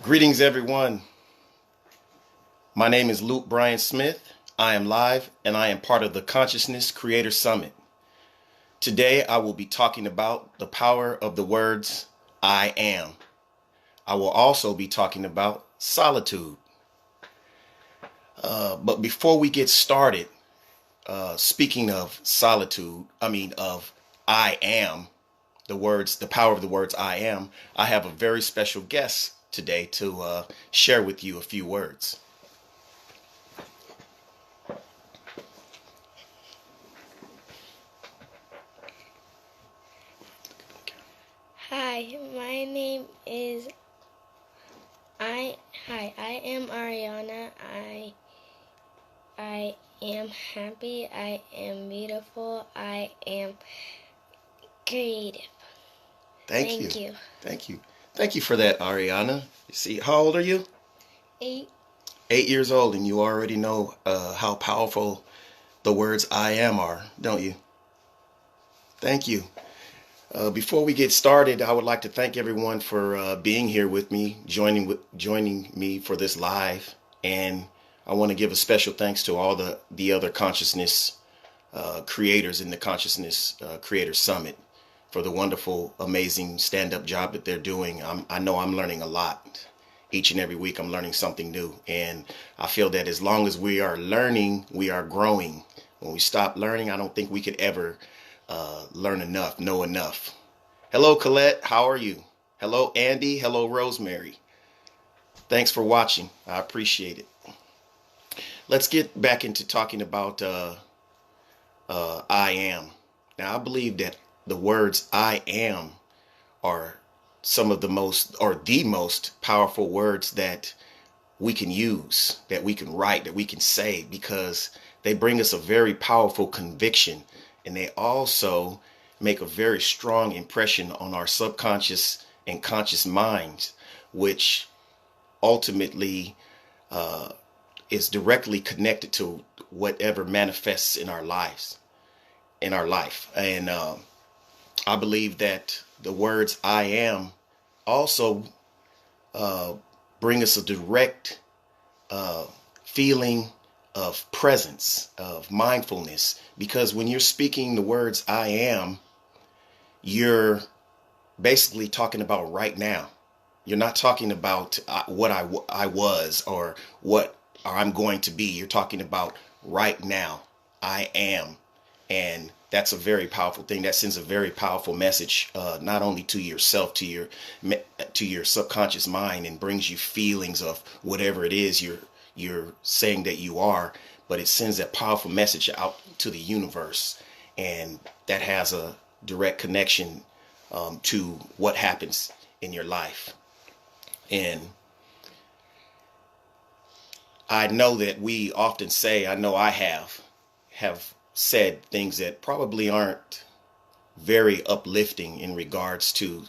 Greetings, everyone. My name is Bryon Smith. I am live and I am part of the Consciousness Creator Summit. Today, I will be talking about the power of the words I am. I will also be talking about solitude. But before we get started, speaking of solitude, of I am, the power of the words I have a very special guest today to share with you a few words. Hi, my name is I am Ariana. I am happy. I am beautiful. I am creative. Thank you. Thank you. Thank you. Thank you for that, Ariana. You see, how old are you? 8. 8 years old, and you already know how powerful the words I am are, don't you? Thank you. Before we get started, I would like to thank everyone for being here with me, joining me for this live, and I want to give a special thanks to all the other consciousness creators in the Consciousness Creator Summit for the wonderful, amazing stand-up job that they're doing. I know I'm learning a lot. Each and every week I'm learning something new, and I feel that as long as we are learning, we are growing. When we stop learning, I don't think we could ever learn enough, know enough. Hello, Colette. How are you? Hello, Andy. Hello, Rosemary. Thanks for watching. I appreciate it. Let's get back into talking about I am. Now, I believe that the words I am are some of the most, or the most powerful words that we can use, that we can write, that we can say, because they bring us a very powerful conviction, and they also make a very strong impression on our subconscious and conscious minds, which ultimately is directly connected to whatever manifests in our lives, in our life. And I believe that the words I am also bring us a direct feeling of presence, of mindfulness, because when you're speaking the words I am, you're basically talking about right now. You're not talking about what I was or what or I'm going to be. You're talking about right now. I am. And that's a very powerful thing. That sends a very powerful message, not only to yourself, to your subconscious mind, and brings you feelings of whatever it is you're saying that you are, but it sends that powerful message out to the universe, and that has a direct connection to what happens in your life. And I know that we often say, I know I have said things that probably aren't very uplifting in regards to,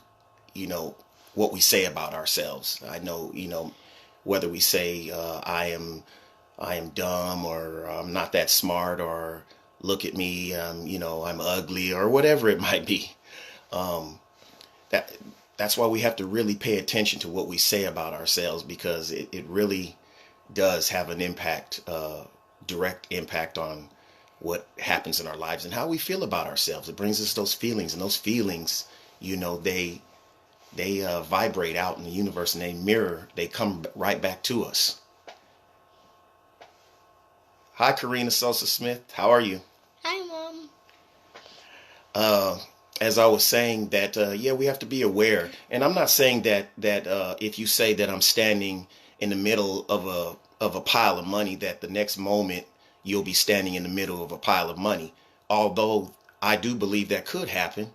what we say about ourselves. I know, whether we say I am dumb, or I'm not that smart, or look at me, I'm ugly, or whatever it might be. Um, that that's why we have to really pay attention to what we say about ourselves, because it really does have an impact, direct impact on what happens in our lives and how we feel about ourselves. It brings us those feelings, and those feelings, they vibrate out in the universe, and they come right back to us. Hi, Karina Sosa Smith. How are you? Hi, Mom. Uh, as I was saying that, yeah, we have to be aware. And I'm not saying that if you say that I'm standing in the middle of a pile of money, that the next moment you'll be standing in the middle of a pile of money. Although I do believe that could happen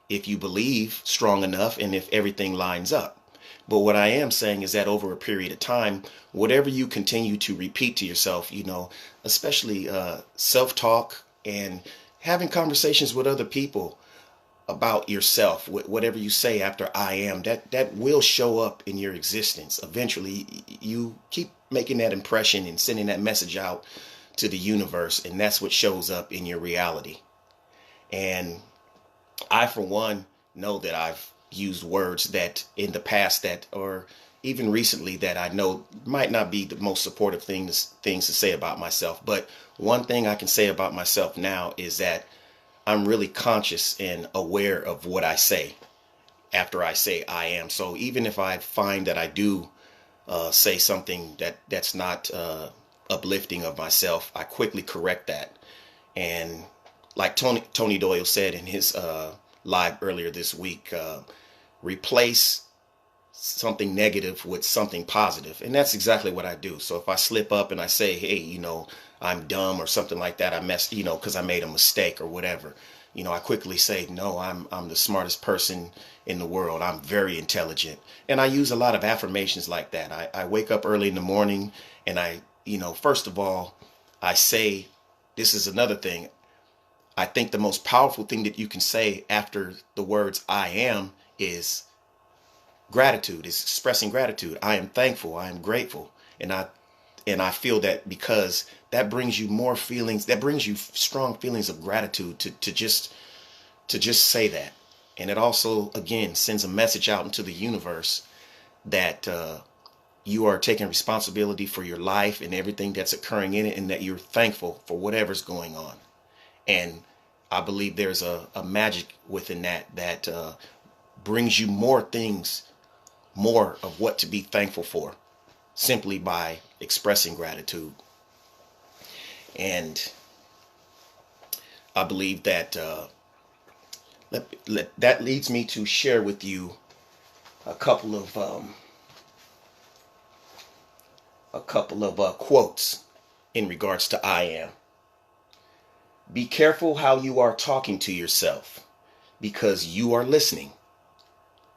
if you believe strong enough and if everything lines up. But what I am saying is that over a period of time, whatever you continue to repeat to yourself, especially self-talk and having conversations with other people about yourself, whatever you say after I am, that will show up in your existence. Eventually, you keep making that impression and sending that message out to the universe, and that's what shows up in your reality. And I, for one, know that I've used words that in the past that, or even recently that I know might not be the most supportive things to say about myself. But one thing I can say about myself now is that I'm really conscious and aware of what I say after I say I am. So even if I find that I do say something that's not uplifting of myself, I quickly correct that. And like Tony Doyle said in his live earlier this week, replace something negative with something positive. And that's exactly what I do. So if I slip up and I say, hey, I'm dumb or something like that, I messed, because I made a mistake or whatever, I quickly say, no, I'm the smartest person in the world. I'm very intelligent. And I use a lot of affirmations like that. I wake up early in the morning and first of all, I say, this is another thing. I think the most powerful thing that you can say after the words I am is gratitude, is expressing gratitude. I am thankful. I am grateful. And I feel that because that brings you more feelings, that brings you strong feelings of gratitude to just say that. And it also, again, sends a message out into the universe that you are taking responsibility for your life and everything that's occurring in it, and that you're thankful for whatever's going on. And I believe there's a magic within that brings you more things, more of what to be thankful for, simply by expressing gratitude. And I believe that that leads me to share with you a couple of quotes in regards to I am. Be careful how you are talking to yourself because you are listening.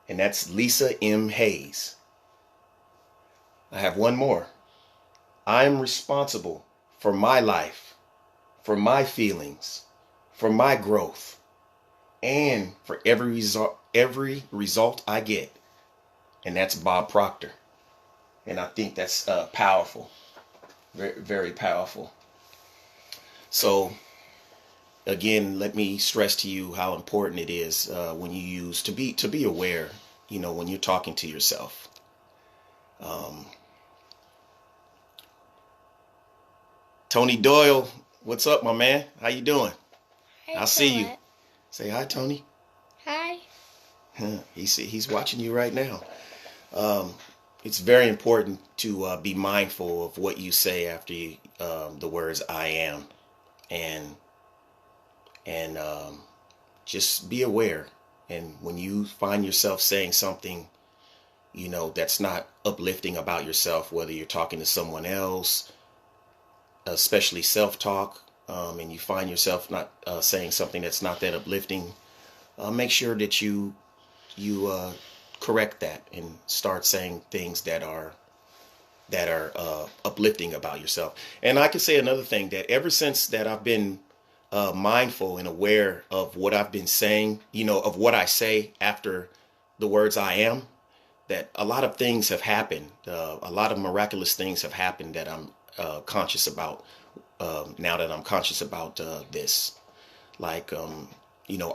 And that's Lisa M. Hayes. I have one more. I am responsible for my life, for my feelings, for my growth, and for every result I get. And that's Bob Proctor. And I think that's powerful, very, very powerful. So again, let me stress to you how important it is when you use to be aware. When you're talking to yourself. Tony Doyle, what's up, my man? How you doing? Hi, I'll see you. Colette. Say hi, Tony. Hi. He's watching you right now. It's very important to be mindful of what you say after the words "I am," and just be aware. And when you find yourself saying something, that's not uplifting about yourself, whether you're talking to someone else, especially self-talk, and you find yourself not saying something that's not that uplifting, make sure that you correct that and start saying things that are uplifting about yourself. And I can say another thing, that ever since that I've been mindful and aware of what I've been saying, of what I say after the words I am, that a lot of things have happened. A lot of miraculous things have happened that I'm conscious about now that I'm conscious about this. Like,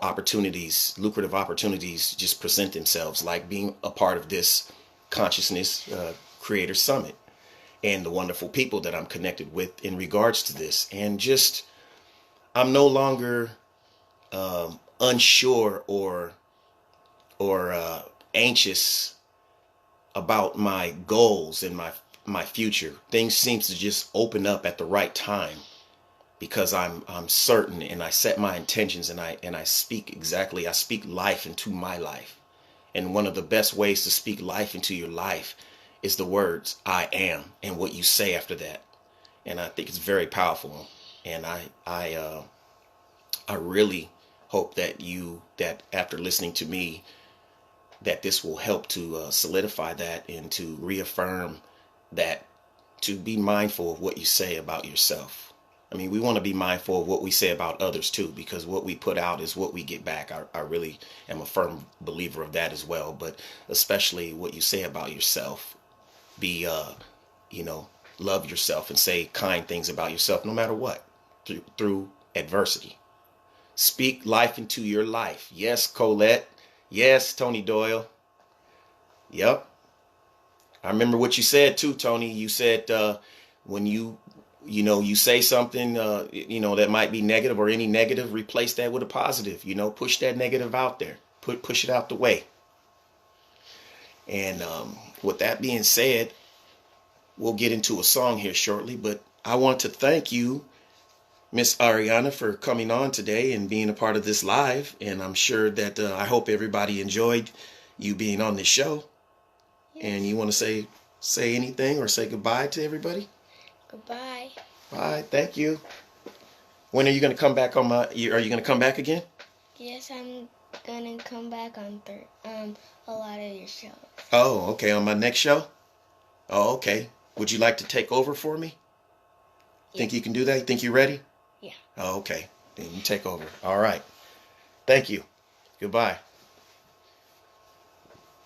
opportunities, lucrative opportunities just present themselves, like being a part of this consciousness creator summit and the wonderful people that I'm connected with in regards to this. And just, I'm no longer unsure or anxious about my goals and my future. Things seems to just open up at the right time because I'm certain, and I set my intentions, and I speak life into my life. And one of the best ways to speak life into your life is the words I am and what you say after that. And I think it's very powerful. And I really hope that after listening to me, that this will help to solidify that and to reaffirm that, to be mindful of what you say about yourself. I mean, we want to be mindful of what we say about others too, because what we put out is what we get back. I really am a firm believer of that as well, but especially what you say about yourself. Be, love yourself and say kind things about yourself no matter what, through adversity. Speak life into your life. Yes, Colette. Yes, Tony Doyle. Yep. I remember what you said too, Tony. You said when you say something, that might be negative or any negative, replace that with a positive. Push that negative out there. Push it out the way. And with that being said, we'll get into a song here shortly. But I want to thank you, Miss Ariana, for coming on today and being a part of this live. And I'm sure that I hope everybody enjoyed you being on this show. Yes. And you want to say anything or say goodbye to everybody? Goodbye. Bye. Thank you. When are you going to come back on are you going to come back again? Yes, I'm going to come back on a lot of your shows. Oh, okay. On my next show? Oh, okay. Would you like to take over for me? Yeah. Think you can do that? You think you're ready? Yeah. Oh, okay. Then you take over. All right. Thank you. Goodbye.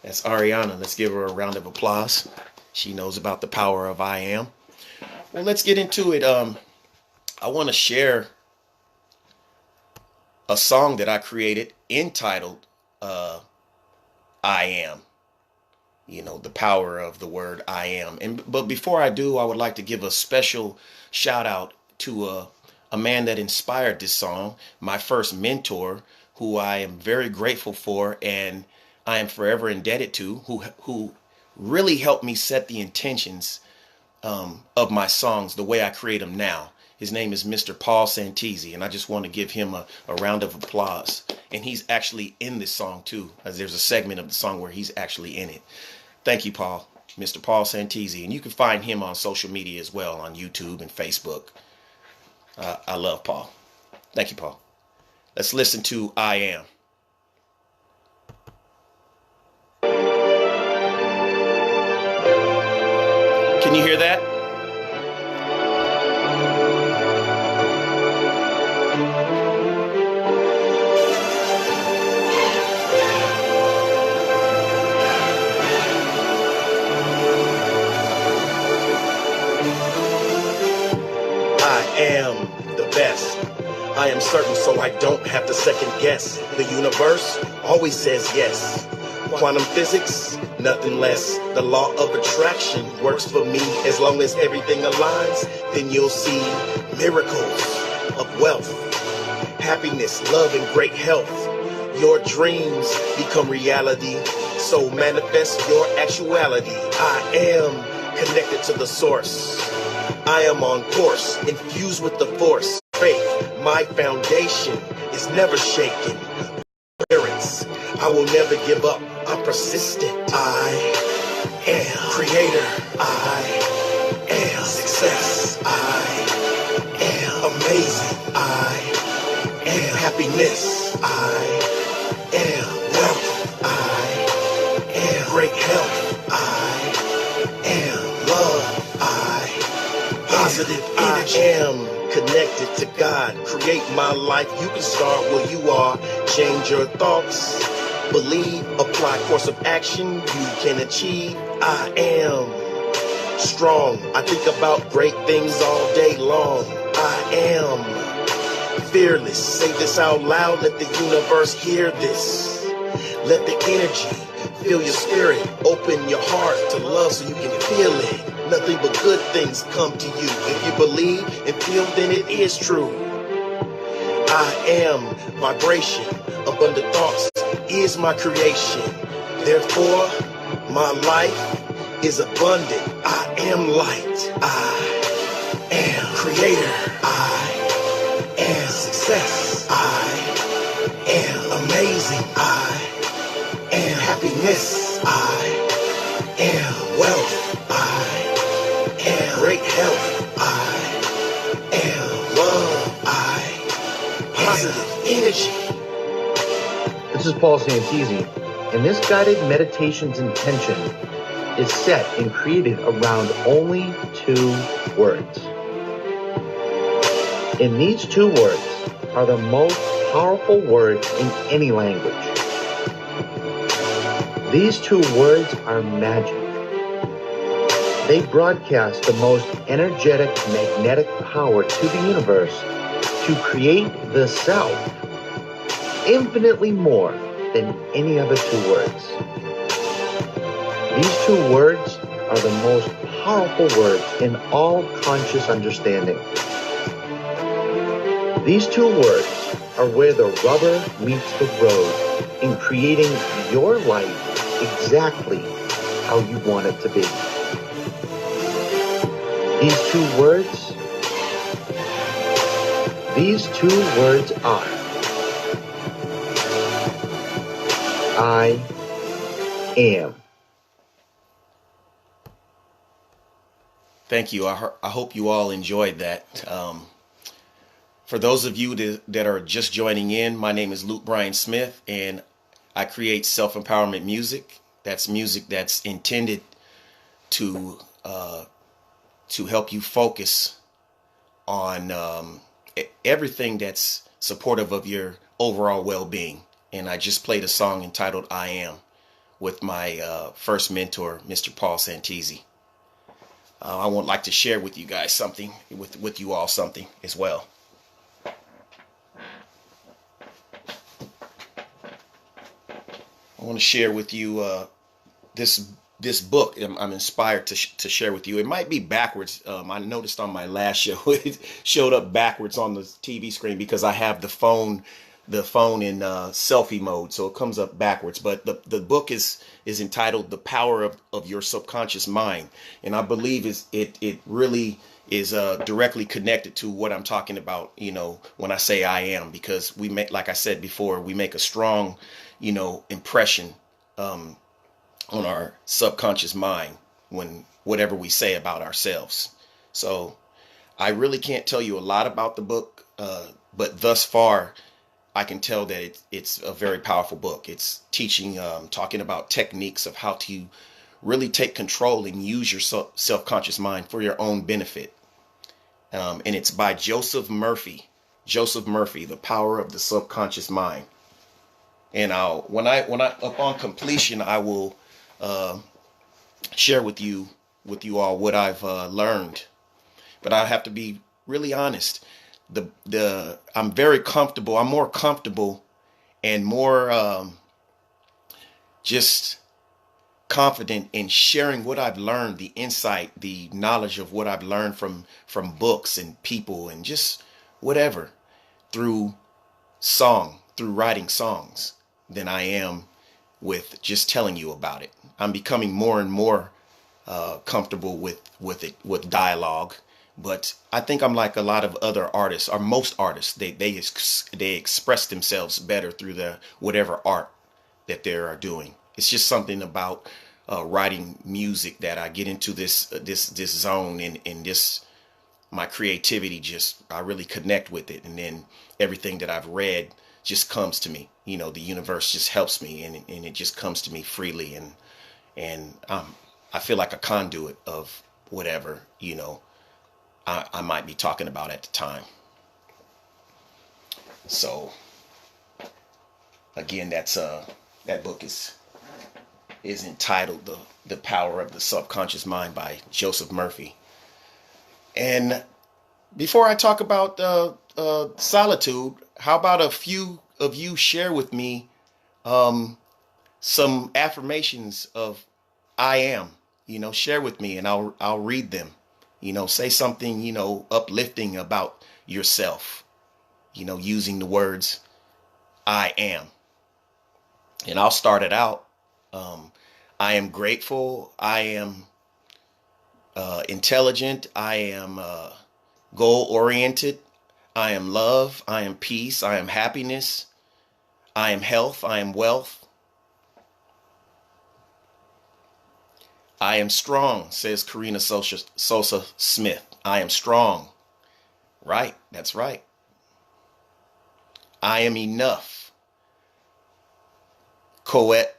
That's Ariana. Let's give her a round of applause. She knows about the power of I am. Well, let's get into it. I want to share a song that I created entitled I Am. The power of the word I am. But before I do, I would like to give a special shout out to a man that inspired this song, my first mentor, who I am very grateful for and I am forever indebted to, who really helped me set the intentions of my songs the way I create them now. His name is Mr. Paul Santisi, and I just want to give him a round of applause. And he's actually in this song too, as there's a segment of the song where he's actually in it. Thank you, Paul. Mr. Paul Santisi. And you can find him on social media as well, on YouTube and Facebook. I love Paul. Thank you, Paul. Let's listen to I Am. Can you hear that? I am the best. I am certain, so I don't have to second guess. The universe always says yes. Quantum physics, nothing less. The law of attraction works for me. As long as everything aligns, then you'll see miracles of wealth, happiness, love, and great health. Your dreams become reality, so manifest your actuality. I am connected to the source. I am on course, infused with the force. Faith, my foundation is never shaken. I will never give up. I'm persistent. I am creator. I am success. I am amazing. I am happiness. I am wealth. I am great health. I am love. I positive energy. I am connected to God. Create my life. You can start where you are. Change your thoughts. Believe, apply course of action, you can achieve. I am strong. I think about great things all day long. I am fearless. Say this out loud, let the universe hear this. Let the energy fill your spirit. Open your heart to love so you can feel it. Nothing but good things come to you. If you believe and feel, then it is true. I am vibration. Abundant thoughts is my creation. Therefore, my life is abundant. I am light. I am creator. I am success. I am amazing. I am happiness. I am wealth. I am great health. I am love. I positive energy. This is Paul Santisi, and this guided meditation's intention is set and created around only 2 words. And these 2 words are the most powerful words in any language. These 2 words are magic. They broadcast the most energetic, magnetic power to the universe to create the self. Infinitely more than any other 2 words. These 2 words are the most powerful words in all conscious understanding. These two words are where the rubber meets the road in creating your life exactly how you want it to be. These two words are I am. Thank you. I hope you all enjoyed that. For those of you that are just joining in, my name is Bryon Smith, and I create self-empowerment music. That's music that's intended to help you focus on everything that's supportive of your overall well-being. And I just played a song entitled I Am with my first mentor, Mr. Paul Santisi. I would like to share with you guys something, with you all something as well. I want to share with you this book. I'm inspired to share with you. It might be backwards. I noticed on my last show it showed up backwards on the TV screen because I have the phone in selfie mode, so it comes up backwards. But the book is entitled "The Power of Your Subconscious Mind," and I believe it really is directly connected to what I'm talking about. When I say I am, because we make, like I said before, we make a strong impression on our subconscious mind when whatever we say about ourselves. So I really can't tell you a lot about the book, but thus far I can tell that it's a very powerful book. It's teaching, talking about techniques of how to really take control and use your self-conscious mind for your own benefit. And it's by Joseph Murphy, The Power of the Subconscious Mind. And when I upon completion, I will share with you all what I've learned. But I have to be really honest. I'm very comfortable. I'm more comfortable and more just confident in sharing what I've learned, the insight, the knowledge of what I've learned from books and people and just whatever through writing songs than I am with just telling you about it. I'm becoming more and more comfortable with it, with dialogue. But I think I'm like a lot of other artists, or most artists. They express themselves better through the whatever art that they are doing. It's just something about writing music that I get into this zone and this my creativity. Just I really connect with it, and then everything that I've read just comes to me. The universe just helps me, and it just comes to me freely, and I feel like a conduit of whatever I might be talking about at the time. So again, that book is entitled The Power of the Subconscious Mind by Joseph Murphy. And before I talk about solitude, how about a few of you share with me some affirmations of I am? Share with me, and I'll read them. Say something uplifting about yourself. Using the words I am. And I'll start it out. I am grateful. I am intelligent. I am goal-oriented. I am love. I am peace. I am happiness. I am health. I am wealth. I am strong, says Karina Sosa Smith. I am strong. Right, that's right. I am enough. Colette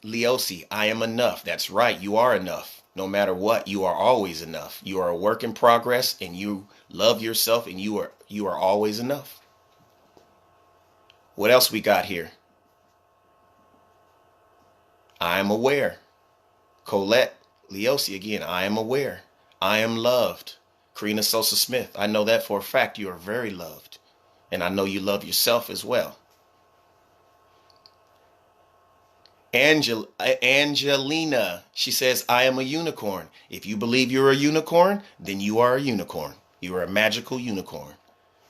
Leosi, I am enough. That's right, you are enough. No matter what, you are always enough. You are a work in progress, and you love yourself, and you are always enough. What else we got here? I am aware. Colette Leosi again, I am aware. I am loved. Karina Sosa Smith, I know that for a fact. You are very loved. And I know you love yourself as well. Angelina, she says, I am a unicorn. If you believe you're a unicorn, then you are a unicorn. You are a magical unicorn.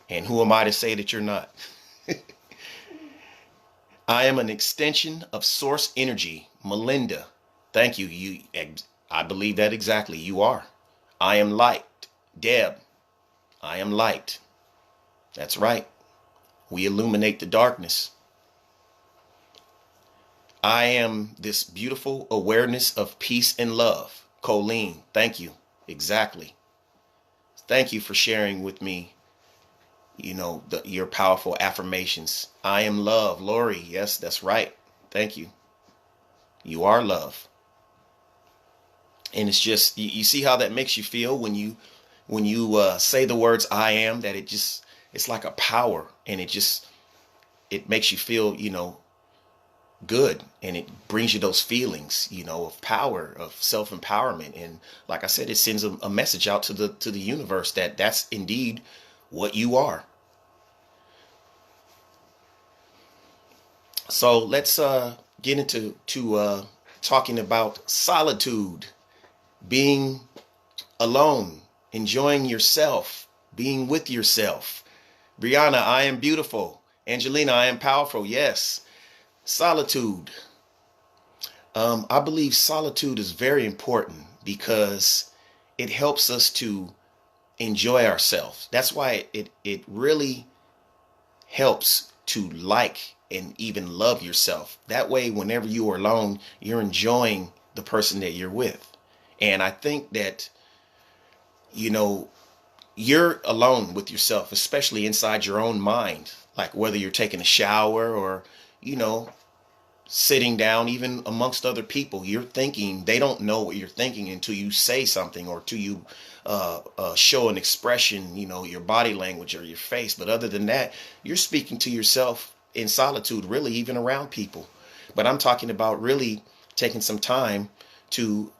And who am I to say that you're not? I am an extension of source energy. Melinda, thank you. I believe that exactly. You are. I am light. Deb, I am light. That's right. We illuminate the darkness. I am this beautiful awareness of peace and love. Colleen, thank you. Exactly. Thank you for sharing with me, your powerful affirmations. I am love. Lori, yes, that's right. Thank you. You are love. And it's just, you see how that makes you feel when you say the words I am, that it's like a power, and it makes you feel, good, and it brings you those feelings, of power, of self-empowerment. And like I said, it sends a message out to the universe that that's indeed what you are. So let's get into talking about solitude, being alone, enjoying yourself, being with yourself. Brianna, I am beautiful. Angelina, I am powerful. Yes. Solitude. I believe solitude is very important because it helps us to enjoy ourselves. That's why it really helps to like and even love yourself. That way, whenever you are alone, you're enjoying the person that you're with. And I think that, you're alone with yourself, especially inside your own mind, like whether you're taking a shower or, you know, sitting down, even amongst other people. You're thinking, they don't know what you're thinking until you say something, or till you show an expression, your body language or your face. But other than that, you're speaking to yourself in solitude, really, even around people. But I'm talking about really taking some time to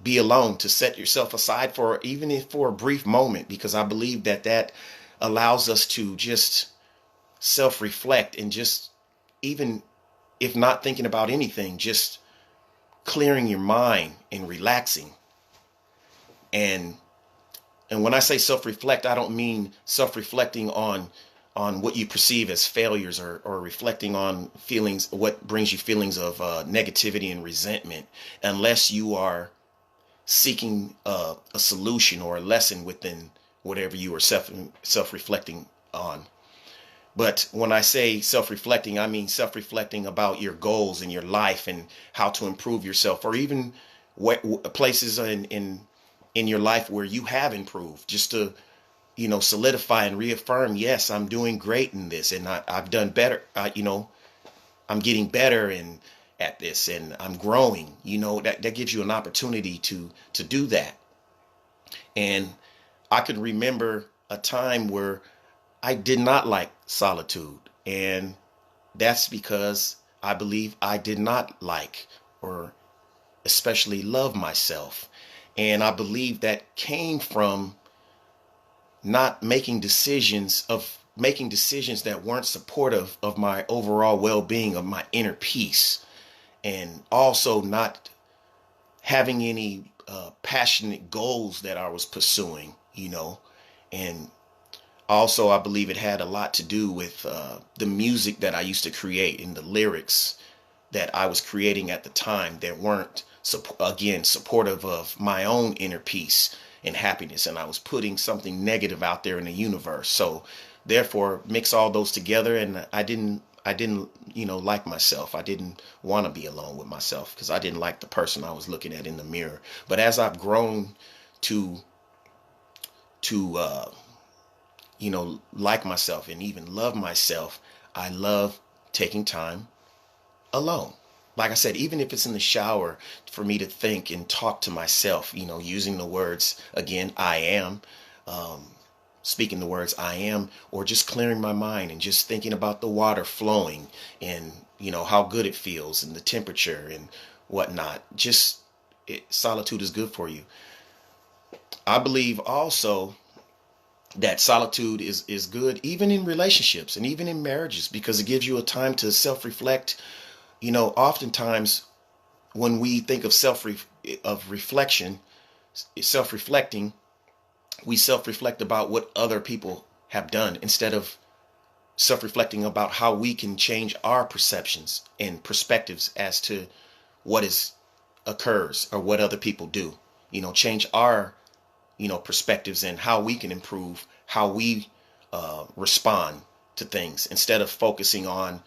be alone, to set yourself aside for, even if for a brief moment, because I believe that allows us to just self-reflect, and just, even if not thinking about anything, just clearing your mind and relaxing. And when I say self-reflect, I don't mean self-reflecting on what you perceive as failures, or reflecting on feelings, what brings you feelings of negativity and resentment, unless you are seeking a solution or a lesson within whatever you are self-reflecting on. But when I say self-reflecting, I mean self-reflecting about your goals in your life and how to improve yourself, or even places in your life where you have improved, just to solidify and reaffirm, yes, I'm doing great in this, and I've done better. I'm getting better at this, and I'm growing. That gives you an opportunity to do that. And I can remember a time where I did not like solitude, and that's because I believe I did not like, or especially love, myself. And I believe that came from not making decisions that weren't supportive of my overall well-being, of my inner peace, and also not having any passionate goals that I was pursuing, and also I believe it had a lot to do with the music that I used to create, and the lyrics that I was creating at the time that weren't, again, supportive of my own inner peace and happiness, and I was putting something negative out there in the universe. So therefore, mix all those together, and I didn't like myself. I didn't want to be alone with myself, because I didn't like the person I was looking at in the mirror. But as I've grown to like myself and even love myself, I love taking time alone. Like I said, even if it's in the shower, for me to think and talk to myself, using the words, again, I am, speaking the words I am, or just clearing my mind and just thinking about the water flowing, and, how good it feels, and the temperature and whatnot. Solitude is good for you. I believe also that solitude is good even in relationships and even in marriages, because it gives you a time to self-reflect Oftentimes when we think of self-reflecting, we self-reflect about what other people have done instead of self-reflecting about how we can change our perceptions and perspectives as to what is occurs or what other people do. Change our perspectives and how we can improve how we respond to things instead of focusing on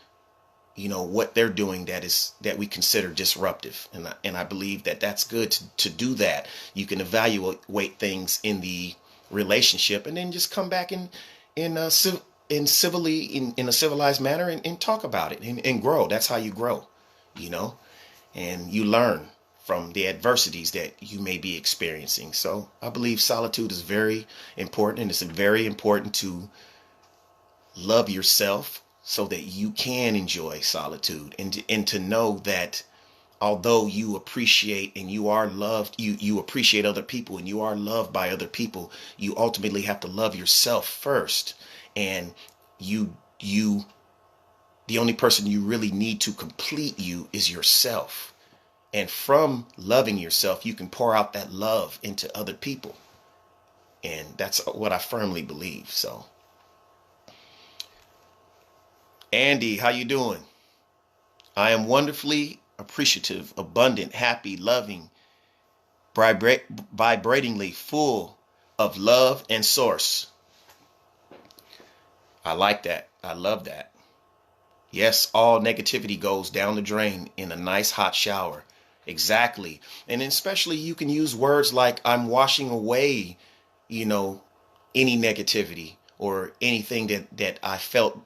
what they're doing that we consider disruptive. And I believe that that's good to do that. You can evaluate things in the relationship and then just come back in a civilized manner and talk about it and grow. That's how you grow, and you learn from the adversities that you may be experiencing. So I believe solitude is very important, and it's very important to love yourself so that you can enjoy solitude and to know that although you appreciate and you are loved, you appreciate other people and you are loved by other people, you ultimately have to love yourself first. And the only person you really need to complete you is yourself. And from loving yourself, you can pour out that love into other people. And that's what I firmly believe. So, Andy, how you doing? I am wonderfully appreciative, abundant, happy, loving, vibratingly full of love and source. I like that. I love that. Yes, all negativity goes down the drain in a nice hot shower. Exactly. And especially you can use words like I'm washing away, any negativity or anything that I felt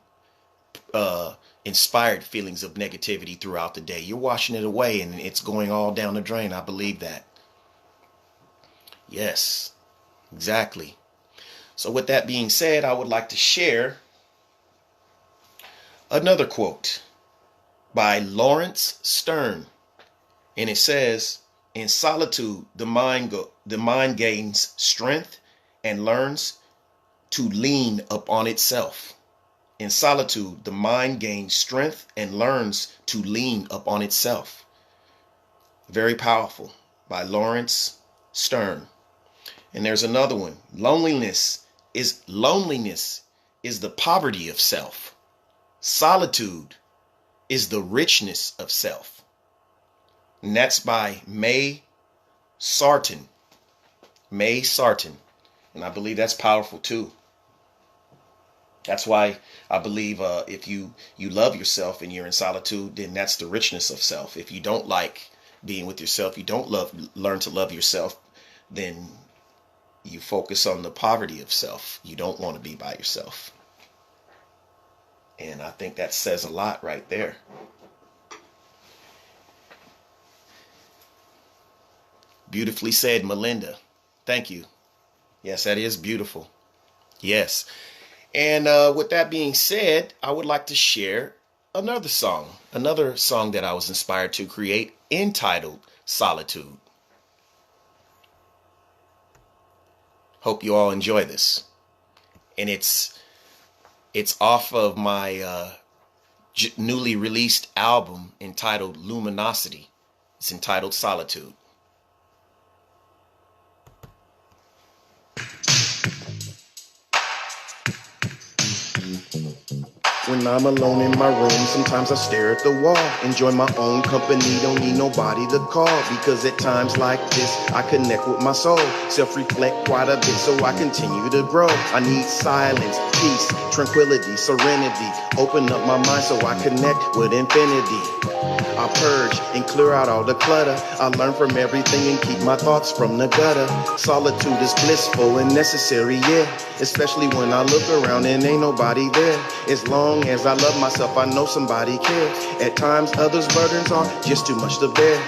inspired feelings of negativity throughout the day. You're washing it away and it's going all down the drain. I believe that. Yes, exactly. So with that being said, I would like to share another quote by Lawrence Stern. And it says, in solitude, the mind gains strength and learns to lean upon itself. In solitude, the mind gains strength and learns to lean upon itself. Very powerful, by Lawrence Stern. And there's another one. Loneliness is the poverty of self. Solitude is the richness of self. And that's by May Sarton. May Sarton. And I believe that's powerful too. That's why I believe if you love yourself and you're in solitude, then that's the richness of self. If you don't like being with yourself, you don't learn to love yourself, then you focus on the poverty of self. You don't want to be by yourself. And I think that says a lot right there. Beautifully said, Melinda. Thank you. Yes, that is beautiful. Yes. And with that being said, I would like to share another song that I was inspired to create entitled Solitude. Hope you all enjoy this. And it's off of my newly released album entitled Luminosity. It's entitled Solitude. When I'm alone in my room, sometimes I stare at the wall. Enjoy my own company, don't need nobody to call. Because at times like this, I connect with my soul. Self-reflect quite a bit so I continue to grow. I need silence, peace, tranquility, serenity. Open up my mind so I connect with infinity. I purge and clear out all the clutter. I learn from everything and keep my thoughts from the gutter. Solitude is blissful and necessary, yeah. Especially when I look around and ain't nobody there. As long as I love myself, I know somebody cares. At times, others' burdens are just too much to bear.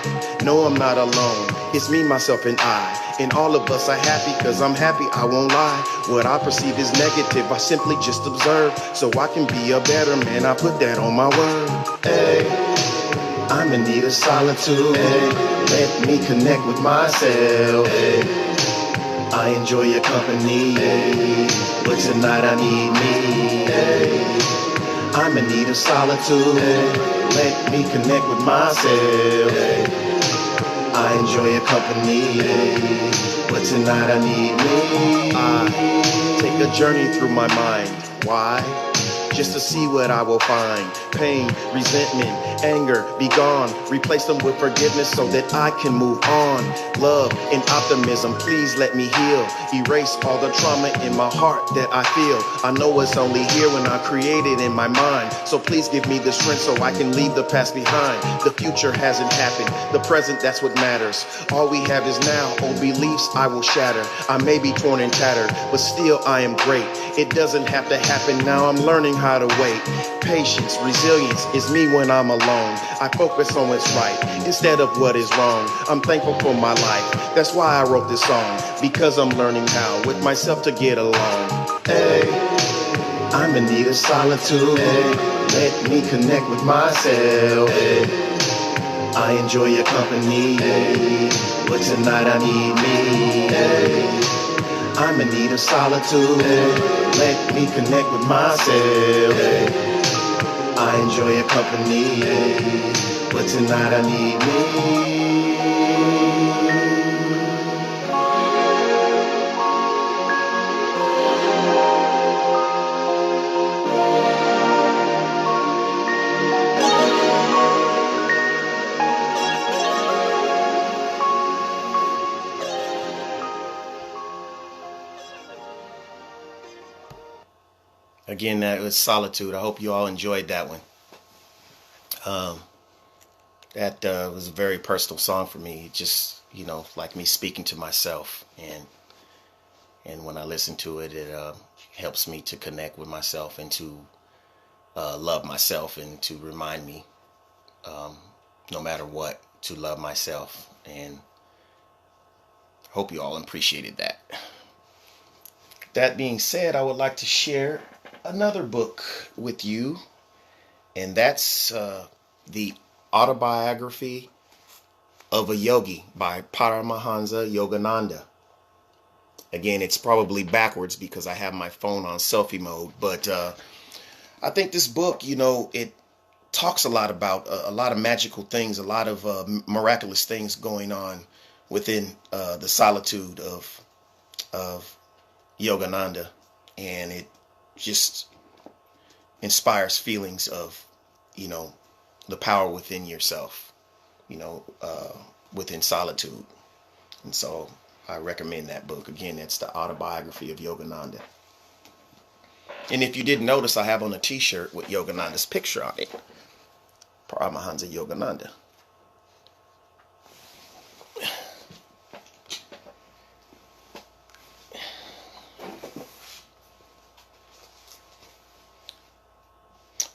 No, I'm not alone. It's me, myself, and I. And all of us are happy, cause I'm happy, I won't lie. What I perceive is negative, I simply just observe. So I can be a better man, I put that on my word. Hey. I'm in need of solitude. Hey. Let me connect with myself. Hey. I enjoy your company. Hey. But tonight I need me. Hey. I'm in need of solitude. Let me connect with myself. I enjoy your company, but tonight I need me. I take a journey through my mind. Why? Just to see what I will find. Pain, resentment, anger, be gone. Replace them with forgiveness so that I can move on. Love and optimism, please let me heal. Erase all the trauma in my heart that I feel. I know it's only here when I create it in my mind. So please give me the strength so I can leave the past behind. The future hasn't happened. The present, that's what matters. All we have is now. Old beliefs I will shatter. I may be torn and tattered, but still I am great. It doesn't have to happen now. I'm learning how to wait. Patience, resilience is me when I'm alone. I focus on what's right instead of what is wrong. I'm thankful for my life. That's why I wrote this song, because I'm learning how with myself to get along. Hey, I'm in need of solitude. Let me connect with myself. I enjoy your company, but tonight I need me. I'm in need of solitude. Let me connect with myself. I enjoy your company, but tonight I need me. Again, that was Solitude. I hope you all enjoyed that one. That was a very personal song for me. Just, like me speaking to myself. And when I listen to it, it helps me to connect with myself and to love myself and to remind me, no matter what, to love myself. And hope you all appreciated that. That being said, I would like to share another book with you, and that's the Autobiography of a Yogi by Paramahansa Yogananda. Again, it's probably backwards because I have my phone on selfie mode, but I think this book, it talks a lot about a lot of magical things, a lot of miraculous things going on within the solitude of Yogananda, and it just inspires feelings of, the power within yourself, within solitude. And so I recommend that book. Again, it's the Autobiography of Yogananda. And if you didn't notice, I have on a t-shirt with Yogananda's picture on it. Paramahansa Yogananda.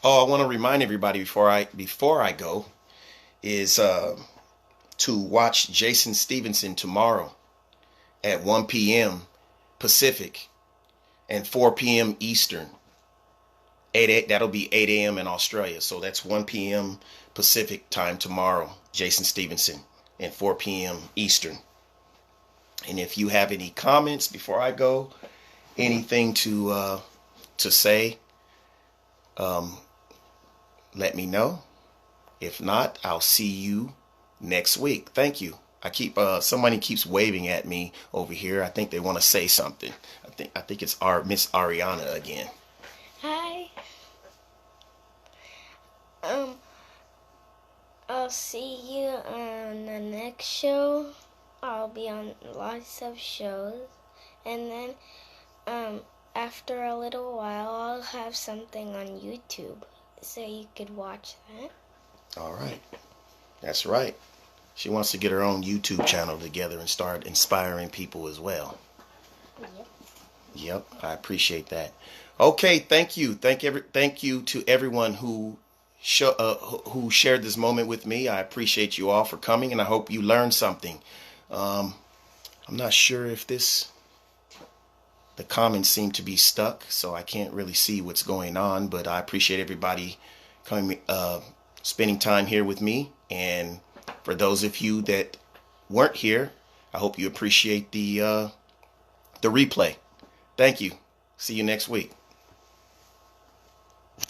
Oh, I want to remind everybody before I go is to watch Jason Stevenson tomorrow at 1 p.m. Pacific and 4 p.m. Eastern. That'll be 8 a.m. in Australia. So that's 1 p.m. Pacific time tomorrow, Jason Stevenson, and 4 p.m. Eastern. And if you have any comments before I go, anything to say, let me know. If not, I'll see you next week. Thank you. Somebody keeps waving at me over here. I think they want to say something. I think it's Miss Ariana again. Hi. I'll see you on the next show. I'll be on lots of shows, and then after a little while, I'll have something on YouTube, so you could watch that. All right. That's right. She wants to get her own YouTube channel together and start inspiring people as well. Yep, I appreciate that. Okay, thank you. Thank you to everyone who shared this moment with me. I appreciate you all for coming, and I hope you learned something. I'm not sure if the comments seem to be stuck, so I can't really see what's going on, but I appreciate everybody coming, spending time here with me. And for those of you that weren't here, I hope you appreciate the replay. Thank you. See you next week.